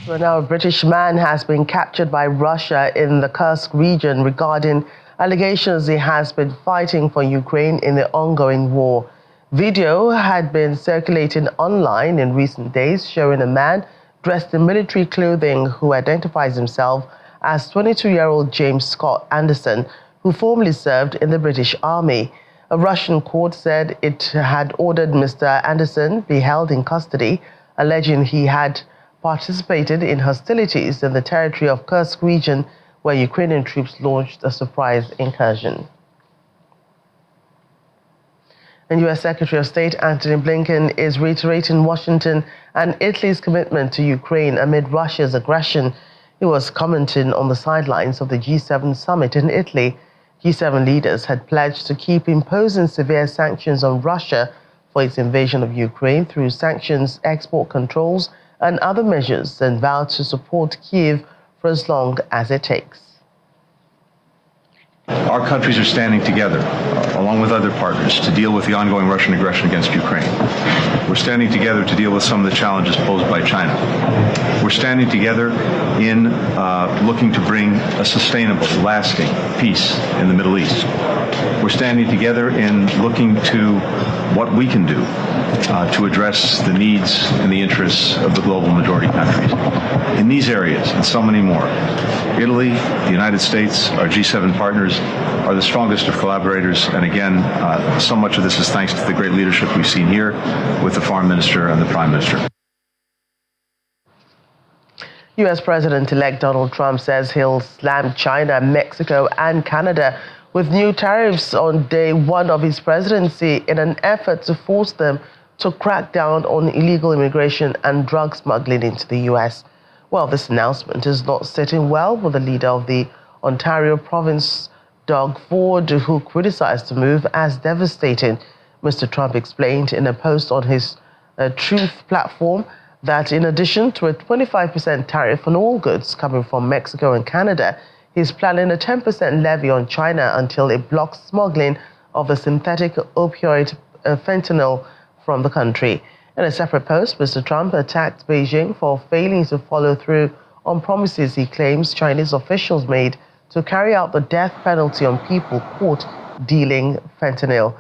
Well, now a British man has been captured by Russia in the Kursk region regarding allegations he has been fighting for Ukraine in the ongoing war. Video had been circulating online in recent days showing a man dressed in military clothing who identifies himself as 22-year-old James Scott Anderson, who formerly served in the British Army. A Russian court said it had ordered Mr. Anderson be held in custody, alleging he had participated in hostilities in the territory of Kursk region, where Ukrainian troops launched a surprise incursion. And U.S. Secretary of State Antony Blinken is reiterating Washington and Italy's commitment to Ukraine amid Russia's aggression. He was commenting on the sidelines of the G7 summit in Italy. G7 leaders had pledged to keep imposing severe sanctions on Russia for its invasion of Ukraine through sanctions, export controls, and other measures, and vowed to support Kyiv for as long as it takes. Our countries are standing together, along with other partners, to deal with the ongoing Russian aggression against Ukraine. We're standing together to deal with some of the challenges posed by China. We're standing together in looking to bring a sustainable, lasting peace in the Middle East. We're standing together in looking to what we can do to address the needs and the interests of the global majority countries. In these areas, and so many more, Italy, the United States, our G7 partners, are the strongest of collaborators. And again, so much of this is thanks to the great leadership we've seen here with the Foreign Minister and the Prime Minister. U.S. President-elect Donald Trump says he'll slam China, Mexico, and Canada with new tariffs on day one of his presidency in an effort to force them to crack down on illegal immigration and drug smuggling into the U.S. Well, this announcement is not sitting well with the leader of the Ontario province, Doug Ford, who criticized the move as devastating. Mr. Trump explained in a post on his Truth platform that in addition to a 25% tariff on all goods coming from Mexico and Canada, he's planning a 10% levy on China until it blocks smuggling of the synthetic opioid fentanyl from the country. In a separate post, Mr. Trump attacked Beijing for failing to follow through on promises he claims Chinese officials made to carry out the death penalty on people caught dealing fentanyl.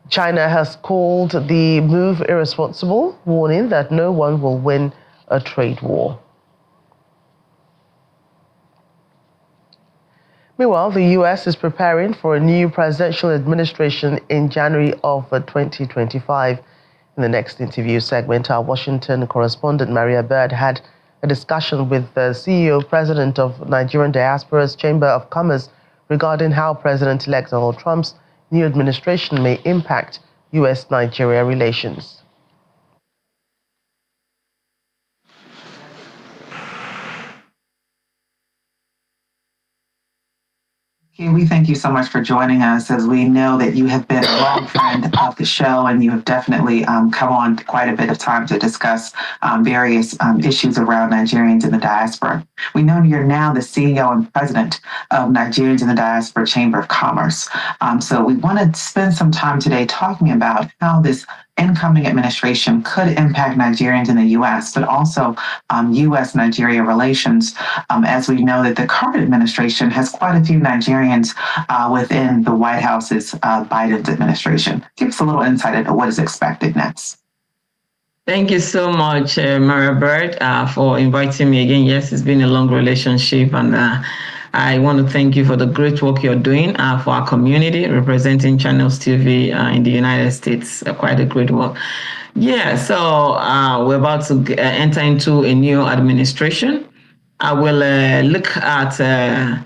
China has called the move irresponsible, warning that no one will win a trade war. Meanwhile, the U.S. is preparing for a new presidential administration in January of 2025. In the next interview segment, our Washington correspondent Maria Bird had a discussion with the CEO, President of Nigerian Diaspora's Chamber of Commerce, regarding how President-elect Donald Trump's new administration may impact U.S.-Nigeria relations. We thank you so much for joining us, as we know that you have been a long friend of the show, and you have definitely come on quite a bit of time to discuss various issues around Nigerians in the diaspora. We know you're now the CEO and president of Nigerians in the Diaspora Chamber of Commerce. So we want to spend some time today talking about how this incoming administration could impact Nigerians in the U.S., but also U.S.-Nigeria relations, as we know that the current administration has quite a few Nigerians within the White House's Biden's administration. Give us a little insight into what is expected next. Thank you so much, Maria Bird, for inviting me again. Yes, it's been a long relationship, and I want to thank you for the great work you're doing for our community, representing Channels TV in the United States. Quite a great work. Yeah, so we're about to enter into a new administration. I will look at the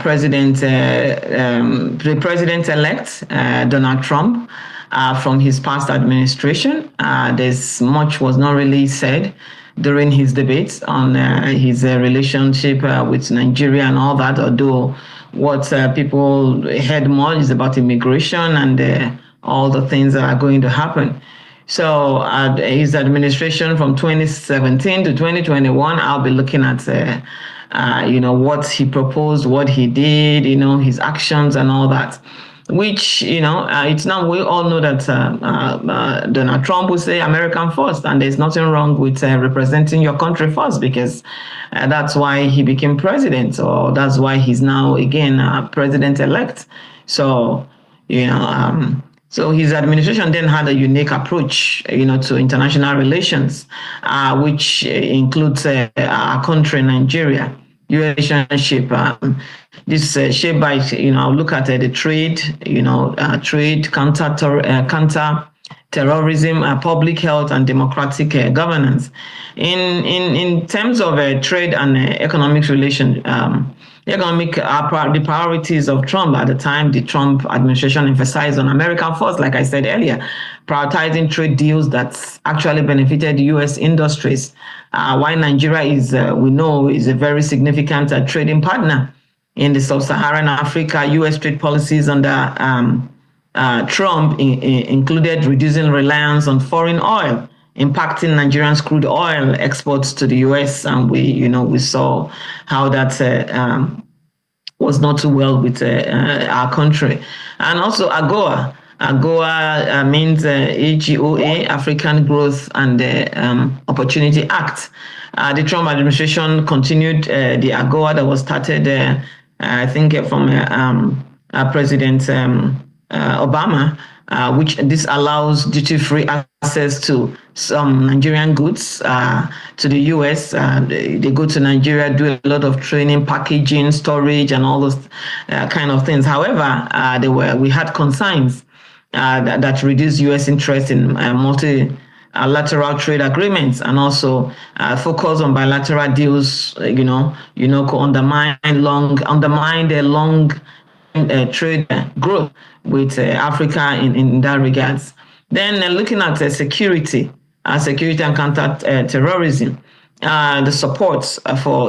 president-elect, Donald Trump, from his past administration. There's much was not really said during his debates on his relationship with Nigeria and all that, although what people heard more is about immigration and all the things that are going to happen. So his administration from 2017 to 2021, I'll be looking at, what he proposed, what he did, his actions and all that. which, it's now we all know that Donald Trump would say American first, and there's nothing wrong with representing your country first, because that's why he became president, or that's why he's now again president-elect. So, so his administration then had a unique approach, to international relations, which includes our country, Nigeria. Relationship. This shaped by, I'll look at the trade, trade, counter terrorism, public health, and democratic governance. In terms of trade and economic relations, the priorities of Trump at the time, the Trump administration emphasized on America first, like I said earlier, prioritizing trade deals that actually benefited U.S. industries. While Nigeria we know, is a very significant trading partner in the sub-Saharan Africa. U.S. trade policies under Trump included reducing reliance on foreign oil, impacting Nigerian crude oil exports to the U.S., and we saw how that was not too well with our country. And also AGOA. AGOA means AGOA, African Growth and Opportunity Act. The Trump administration continued the AGOA that was started, I think, from President Obama, which this allows duty-free access to some Nigerian goods to the U.S. They go to Nigeria, do a lot of training, packaging, storage, and all those kind of things. However, we had concerns that reduced U.S. interest in multilateral trade agreements, and also focus on bilateral deals. Could undermine the long trade growth with Africa in that regards. Then looking at security and counter-terrorism, the support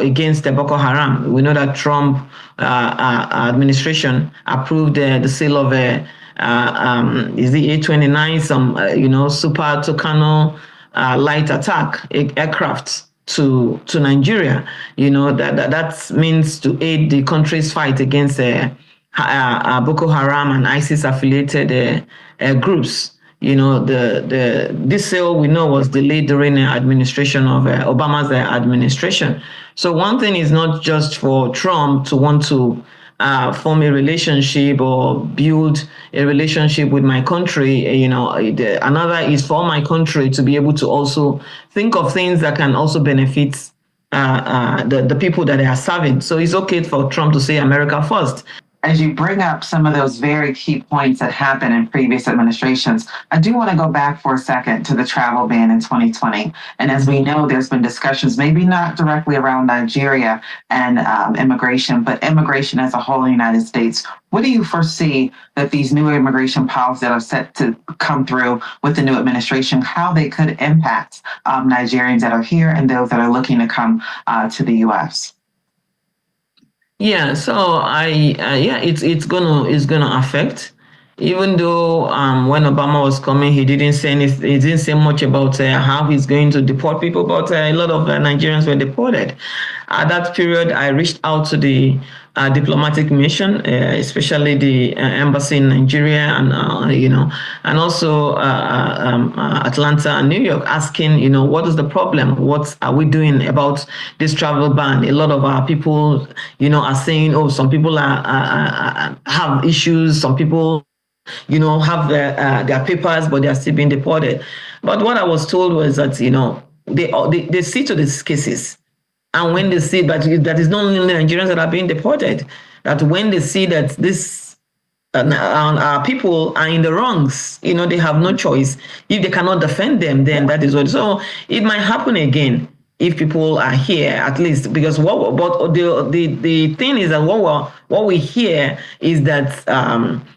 against Boko Haram. We know that Trump administration approved the sale of is the A-29, some Super Tucano light attack aircraft to Nigeria. That means to aid the country's fight against Boko Haram and ISIS affiliated groups. This sale we know was delayed during the administration of Obama's administration. So one thing is not just for Trump to want to form a relationship or build a relationship with my country. Another is for my country to be able to also think of things that can also benefit the people that they are serving. So it's okay for Trump to say America first. As you bring up some of those very key points that happened in previous administrations, I do want to go back for a second to the travel ban in 2020. And as we know, there's been discussions, maybe not directly around Nigeria and immigration, but immigration as a whole in the United States. What do you foresee that these new immigration policies that are set to come through with the new administration, how they could impact Nigerians that are here and those that are looking to come to the U.S.? Yeah, so it's gonna affect. Even though when Obama was coming, he didn't say much about how he's going to deport people, but a lot of Nigerians were deported. At that period, I reached out to the diplomatic mission, especially the embassy in Nigeria, and and also Atlanta and New York, asking, what is the problem? What are we doing about this travel ban? A lot of our people, are saying, some people have issues. Some people, have their papers, but they are still being deported. But what I was told was that, they see to these cases. And when they see that is not only Nigerians that are being deported, that when they see that this our people are in the wrongs, they have no choice. If they cannot defend them, then that is what. So it might happen again if people are here, at least, because the thing is that what we hear is that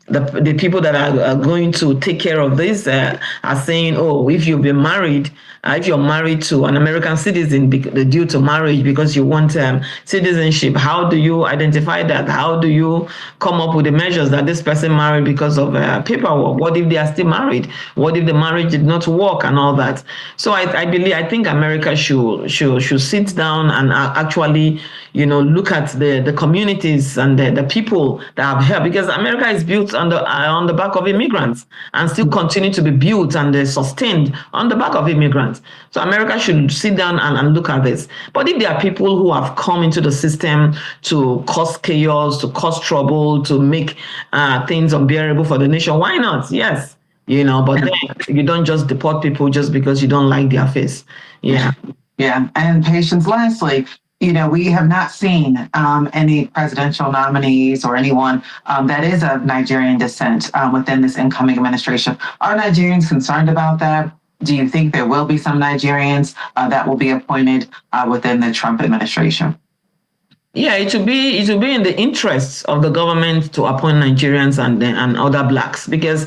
the people that are going to take care of this are saying, if you've been married, if you're married to an American citizen due to marriage because you want citizenship, how do you identify that? How do you come up with the measures that this person married because of paperwork? What if they are still married? What if the marriage did not work and all that? So I think America should sit down and actually, look at the communities and the people that have helped, because America is built on the back of immigrants and still continue to be built and sustained on the back of immigrants. So America should sit down and look at this. But if there are people who have come into the system to cause chaos, to cause trouble, to make things unbearable for the nation, why not? Yes. But then you don't just deport people just because you don't like their face. Yeah. Yeah. And Patience, lastly, we have not seen any presidential nominees or anyone that is of Nigerian descent within this incoming administration. Are Nigerians concerned about that? Do you think there will be some Nigerians that will be appointed within the Trump administration? Yeah, it will be in the interests of the government to appoint Nigerians and other blacks, because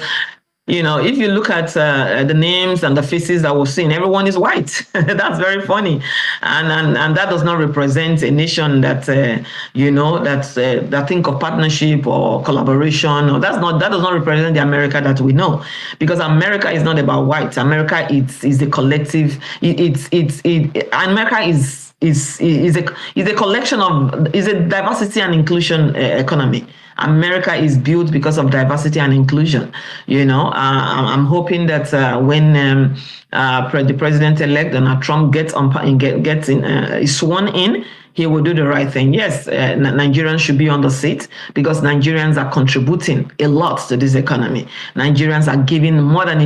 if you look at the names and the faces that we've seen, everyone is white. That's very funny, and that does not represent a nation that that think of partnership or collaboration. Or that does not represent the America that we know, because America is not about white. America is a collective. America is a collection is a diversity and inclusion economy. America is built because of diversity and inclusion. I'm hoping that when the president-elect Donald Trump is sworn in, he will do the right thing. Yes, Nigerians should be on the seat, because Nigerians are contributing a lot to this economy. Nigerians are giving more than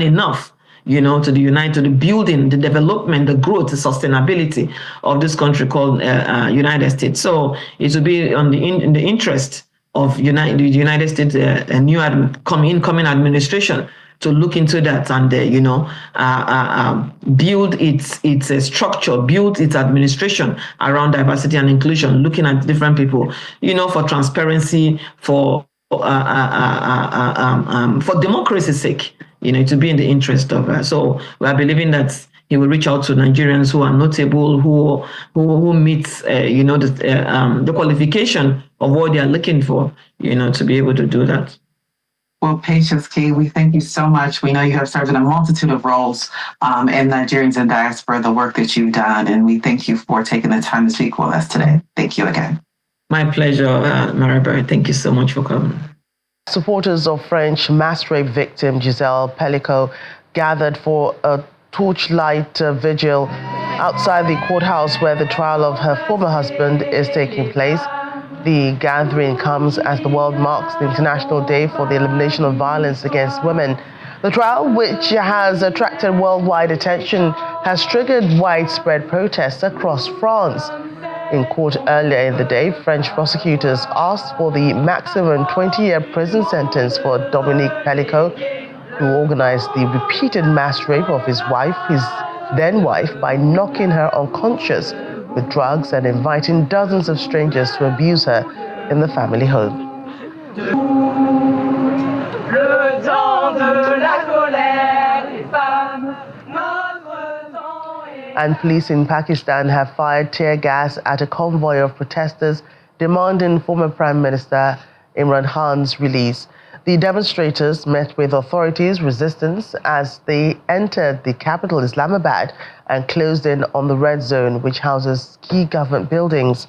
enough. To the building, the development, the growth, the sustainability of this country called United States. So it will be in the interest of the United States, a new incoming administration, to look into that and build its structure, build its administration around diversity and inclusion, looking at different people, for transparency, for democracy's sake. To be in the interest of. So we are believing that he will reach out to Nigerians who are notable, who meet, the qualification of what they are looking for, to be able to do that. Well, Patience Key, we thank you so much. We know you have served in a multitude of roles in Nigerians in diaspora, the work that you've done, and we thank you for taking the time to speak with us today. Thank you again. My pleasure, Maribel. Thank you so much for coming. Supporters of French mass rape victim Giselle Pellico gathered for a torchlight vigil outside the courthouse where the trial of her former husband is taking place. The gathering comes as the world marks the International Day for the Elimination of Violence Against Women. The trial, which has attracted worldwide attention, has triggered widespread protests across France. In court earlier in the day, French prosecutors asked for the maximum 20-year prison sentence for Dominique Pellico, who organized the repeated mass rape of his then-wife, by knocking her unconscious with drugs and inviting dozens of strangers to abuse her in the family home. And police in Pakistan have fired tear gas at a convoy of protesters demanding former Prime Minister Imran Khan's release. The demonstrators met with authorities' resistance as they entered the capital, Islamabad, and closed in on the red zone, which houses key government buildings.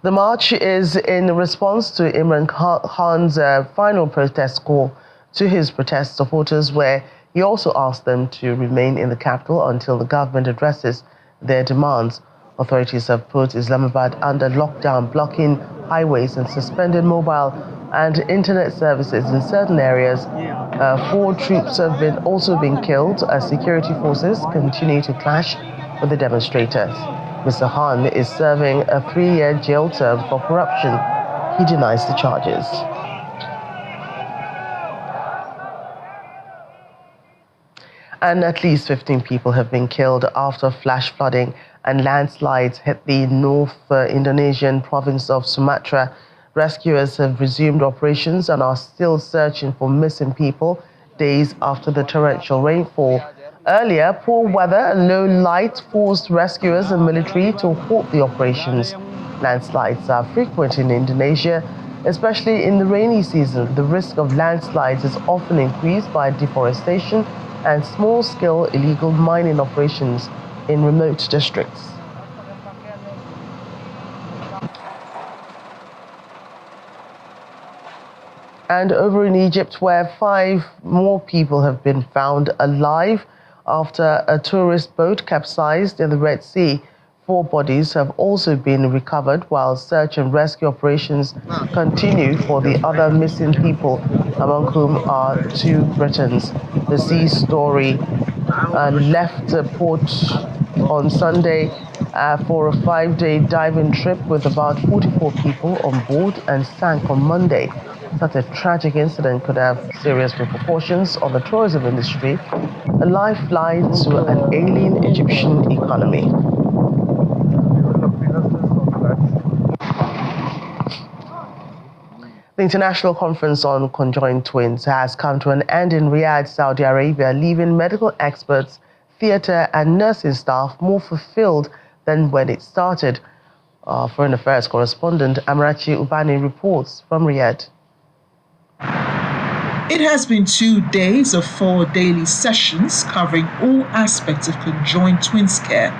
The march is in response to Imran Khan's final protest call to his protest supporters, where he also asked them to remain in the capital until the government addresses their demands. Authorities have put Islamabad under lockdown, blocking highways and suspended mobile and internet services in certain areas. 4 troops have also been killed as security forces continue to clash with the demonstrators. Mr. Khan is serving a 3-year jail term for corruption. He denies the charges. And at least 15 people have been killed after flash flooding and landslides hit the North Indonesian province of Sumatra. Rescuers have resumed operations and are still searching for missing people days after the torrential rainfall. Earlier, poor weather and low light forced rescuers and military to halt the operations. Landslides are frequent in Indonesia, especially in the rainy season. The risk of landslides is often increased by deforestation and small-scale illegal mining operations in remote districts. And over in Egypt, where 5 more people have been found alive after a tourist boat capsized in the Red Sea. 4 bodies have also been recovered while search and rescue operations continue for the other missing people, among whom are 2 Britons. The Sea Story left the port on Sunday for a 5-day diving trip with about 44 people on board and sank on Monday. Such a tragic incident could have serious repercussions on the tourism industry, a lifeline to an ailing Egyptian economy. The International Conference on Conjoined Twins has come to an end in Riyadh, Saudi Arabia, leaving medical experts, theatre and nursing staff more fulfilled than when it started. Foreign Affairs correspondent Amarachi Ubani reports from Riyadh. It has been 2 days of 4 daily sessions covering all aspects of conjoined twins care,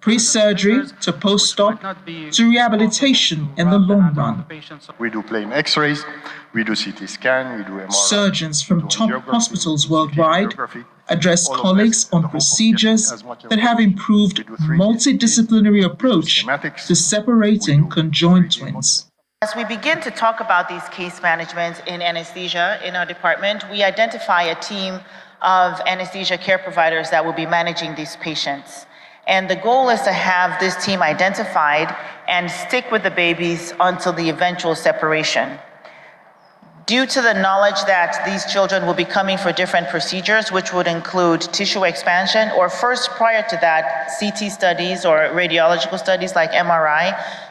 pre-surgery to post-op to rehabilitation in the long run. We do plain X-rays, we do CT scan, we do MRI. Surgeons from top hospitals worldwide address colleagues on procedures that have improved multidisciplinary approach to separating conjoined twins. As we begin to talk about these case managements in anesthesia in our department, we identify a team of anesthesia care providers that will be managing these patients. And the goal is to have this team identified and stick with the babies until the eventual separation. Due to the knowledge that these children will be coming for different procedures, which would include tissue expansion, or first, prior to that, CT studies or radiological studies like MRI,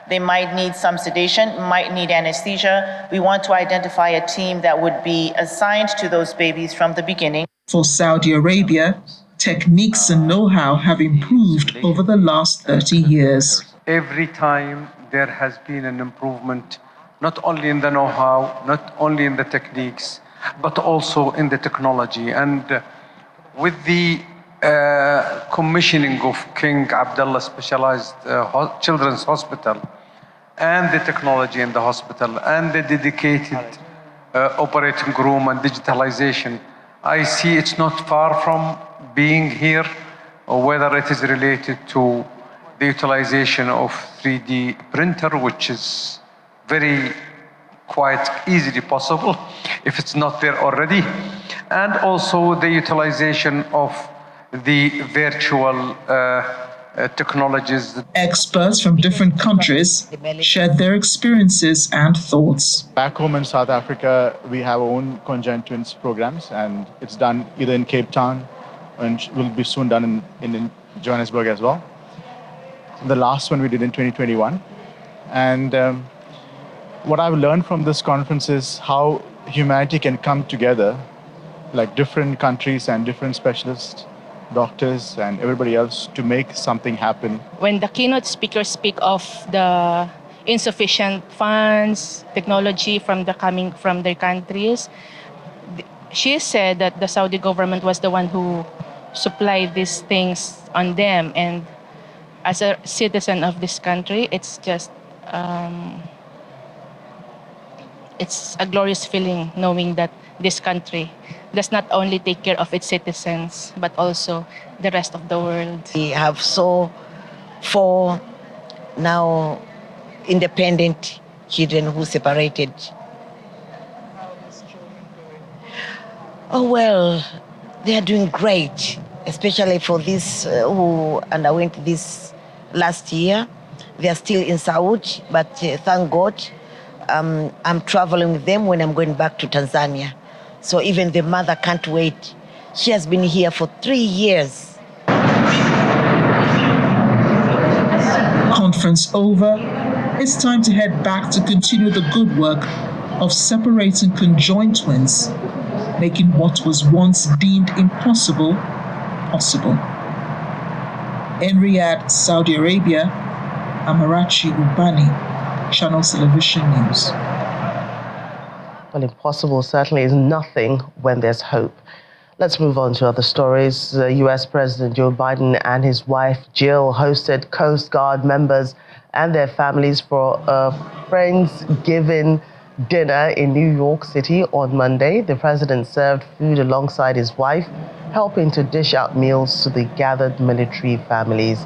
they might need some sedation, might need anesthesia. We want to identify a team that would be assigned to those babies from the beginning. For Saudi Arabia, techniques and know-how have improved over the last 30 years. Every time there has been an improvement, not only in the know-how, not only in the techniques, but also in the technology. And with the commissioning of King Abdullah Specialized Children's Hospital, and the technology in the hospital, and the dedicated operating room and digitalization, I see it's not far from being here, or whether it is related to the utilization of 3D printer, which is very quite easily possible if it's not there already, and also the utilization of the virtual technologies. Experts from different countries shared their experiences and thoughts. Back home in South Africa, we have our own Conjoined Twins programs, and it's done either in Cape Town and will be soon done in Johannesburg as well. The last one we did in 2021. And what I've learned from this conference is how humanity can come together, like different countries and different specialists, doctors and everybody else, to make something happen. When the keynote speakers speak of the insufficient funds, technology coming from their countries, she said that the Saudi government was the one who supplied these things on them. And as a citizen of this country, it's just it's a glorious feeling knowing that this country does not only take care of its citizens, but also the rest of the world. We have so 4 now independent children who separated. Oh, well, they are doing great, especially for this who underwent this last year. They are still in Saudi, but thank God, I'm traveling with them when I'm going back to Tanzania. So even the mother can't wait. She has been here for 3 years. Conference over. It's time to head back to continue the good work of separating conjoined twins, making what was once deemed impossible, possible. In Riyadh, Saudi Arabia, Amarachi Ubani, Channel Television News. Well, impossible certainly is nothing when there's hope. Let's move on to other stories. U.S. President Joe Biden and his wife Jill hosted Coast Guard members and their families for a Friendsgiving dinner in New York City on Monday. The president served food alongside his wife, helping to dish out meals to the gathered military families.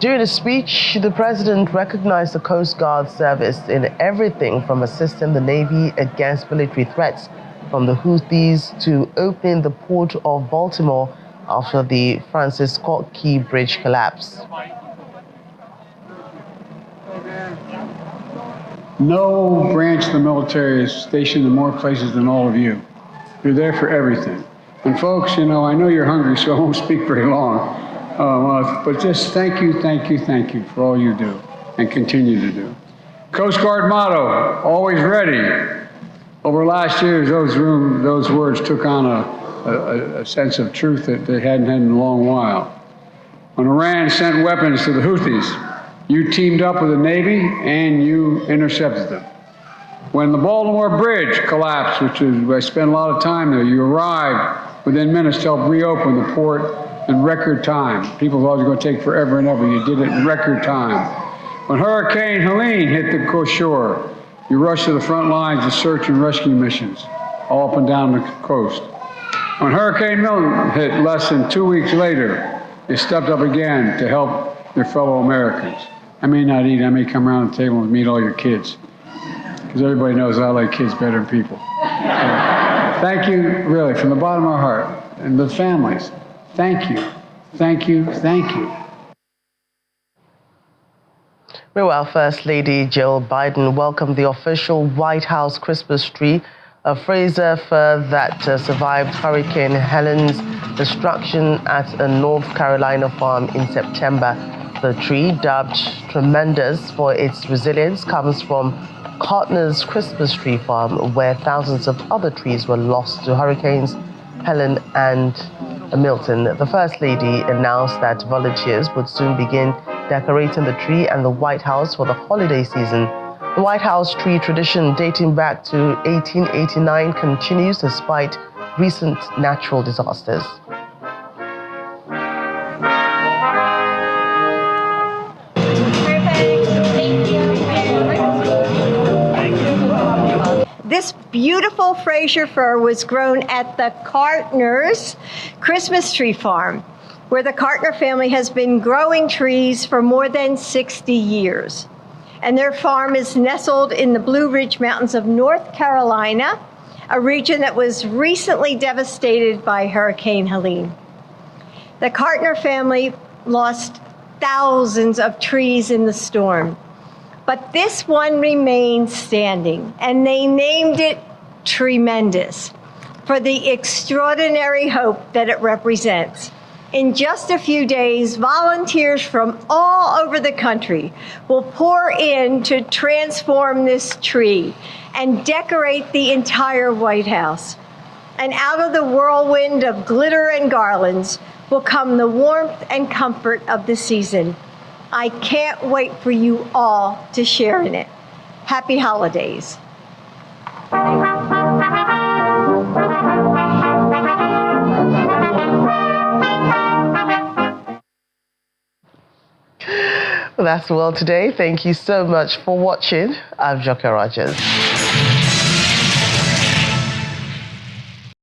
During the speech, the president recognized the Coast Guard service in everything from assisting the Navy against military threats from the Houthis to opening the port of Baltimore after the Francis Scott Key Bridge collapse. No branch of the military is stationed in more places than all of you. You're there for everything. And folks, I know you're hungry, so I won't speak very long. But just thank you for all you do and continue to do. Coast Guard motto, always ready. Over last year, those words took on a sense of truth that they hadn't had in a long while. When Iran sent weapons to the Houthis, you teamed up with the Navy and you intercepted them. When the Baltimore Bridge collapsed, I spent a lot of time there, you arrived within minutes to help reopen the port in record time. People thought it was going to take forever and ever. You did it in record time. When Hurricane Helene hit the shore, you rushed to the front lines of search and rescue missions all up and down the coast. When Hurricane Milton hit less than 2 weeks later, you stepped up again to help your fellow Americans. I may not eat, I may come around the table and meet all your kids, because everybody knows I like kids better than people. Thank you, really, from the bottom of our heart, and the families. Thank you. Meanwhile, First Lady Jill Biden welcomed the official White House Christmas tree, a Fraser fir that survived Hurricane Helene's destruction at a North Carolina farm in September. The tree, dubbed Tremendous for its resilience, comes from Cartner's Christmas Tree Farm, where thousands of other trees were lost to Hurricanes Helene and Milton. The First Lady announced that volunteers would soon begin decorating the tree and the White House for the holiday season. The White House tree tradition, dating back to 1889, continues despite recent natural disasters. This beautiful Fraser fir was grown at the Cartner's Christmas Tree Farm, where the Cartner family has been growing trees for more than 60 years. And their farm is nestled in the Blue Ridge Mountains of North Carolina, a region that was recently devastated by Hurricane Helene. The Cartner family lost thousands of trees in the storm, but this one remains standing, and they named it Tremendous for the extraordinary hope that it represents. In just a few days, volunteers from all over the country will pour in to transform this tree and decorate the entire White House. And out of the whirlwind of glitter and garlands will come the warmth and comfort of the season. I can't wait for you all to share in it. Happy holidays. Well, that's the world today. Thank you so much for watching. I'm Joker Rogers.